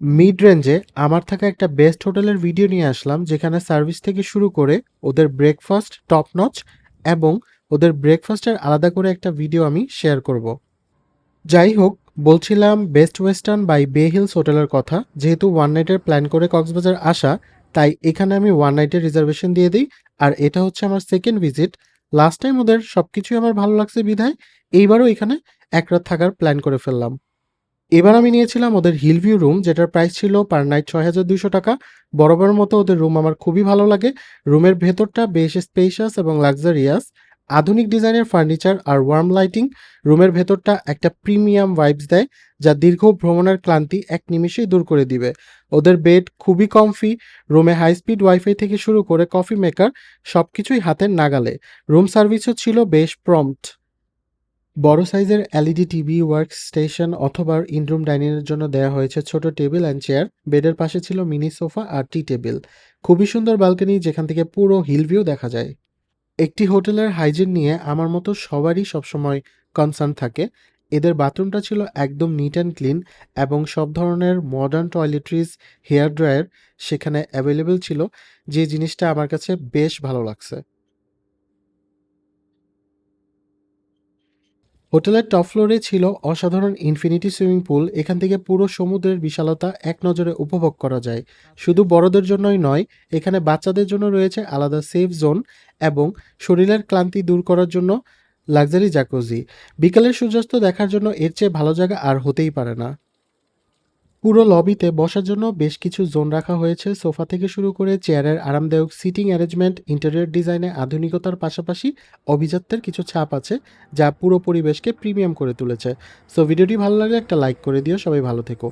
Mid রেঞ্জে আমার থাকা একটা বেস্ট হোটেলের ভিডিও নিয়ে আসলাম, যেখানে সার্ভিস থেকে শুরু করে ওদের ব্রেকফাস্ট টপ নচ এবং ওদের ব্রেকফাস্টের আলাদা করে একটা ভিডিও আমি শেয়ার করব। যাই হোক, বলছিলাম Best Western by Bay Hills হোটেলের কথা। যেহেতু ওয়ান নাইটের প্ল্যান করে কক্সবাজার আসা, তাই এখানে আমি ওয়ান নাইটের রিজার্ভেশন দিয়ে দিই। আর এটা হচ্ছে আমার সেকেন্ড ভিজিট। লাস্ট টাইম ওদের সব কিছুই আমার ভালো লাগছে বিধায় এইবারও এখানে এক রাত থাকার প্ল্যান করে ফেললাম। এবার আমি নিয়েছিলাম ওদের হিলভিউ রুম, যেটার প্রাইস ছিল পার নাইট ৬,২০০ টাকা। বরাবরের মতো ওদের রুম আমার খুবই ভালো লাগে। রুমের ভেতরটা বেশ স্পেশাস এবং লাক্সারিয়াস। আধুনিক ডিজাইনের ফার্নিচার আর ওয়ার্ম লাইটিং রুমের ভেতরটা একটা প্রিমিয়াম ভাইবস দেয়, যা দীর্ঘ ভ্রমণের ক্লান্তি এক নিমেষেই দূর করে দিবে। ওদের বেড খুবই কমফি। রুমে হাই স্পিড ওয়াইফাই থেকে শুরু করে কফি মেকার সবকিছুই হাতের নাগালে। রুম সার্ভিসও ছিল বেশ প্রম্পট। বড় সাইজের এলইডি টিভি, ওয়ার্ক স্টেশন অথবা ইনরুম ডাইনিংয়ের জন্য দেওয়া হয়েছে ছোট টেবিল অ্যান্ড চেয়ার। বেডের পাশে ছিল মিনি সোফা আর টি টেবিল। খুবই সুন্দর ব্যালকনি, যেখান থেকে পুরো হিল ভিউ দেখা যায়। একটি হোটেলের হাইজিন নিয়ে আমার মতো সবারই সবসময় কনসার্ন থাকে। এদের বাথরুমটা ছিল একদম নিট অ্যান্ড ক্লিন এবং সব ধরনের মডার্ন টয়লেট্রিজ, হেয়ার ড্রায়ার সেখানে অ্যাভেলেবেল ছিল, যে জিনিসটা আমার কাছে বেশ ভালো লাগছে। হোটেলের টপ ফ্লোরে ছিল অসাধারণ ইনফিনিটি সুইমিং পুল। এখান থেকে পুরো সমুদ্রের বিশালতা এক নজরে উপভোগ করা যায়। শুধু বড়দের জন্যই নয়, এখানে বাচ্চাদের জন্য রয়েছে আলাদা সেফ জোন এবং শরীরের ক্লান্তি দূর করার জন্য লাক্সারি জাকুজি। বিকালের সূর্যাস্ত দেখার জন্য এর চেয়ে ভালো জায়গা আর হতেই পারে না। পুরো লবিতে বসার জন্য বেশ কিছু জোন রাখা হয়েছে। সোফা থেকে শুরু করে চেয়ারের আরামদায়ক সিটিং অ্যারেঞ্জমেন্ট, ইন্টেরিয়র ডিজাইনে আধুনিকতার পাশাপাশি অভিজাত্যের কিছু ছাপ আছে, যা পুরো পরিবেশকে প্রিমিয়াম করে তুলেছে। সো ভিডিওটি ভালো লাগলে একটা লাইক করে দিও। সবাই ভালো থেকো।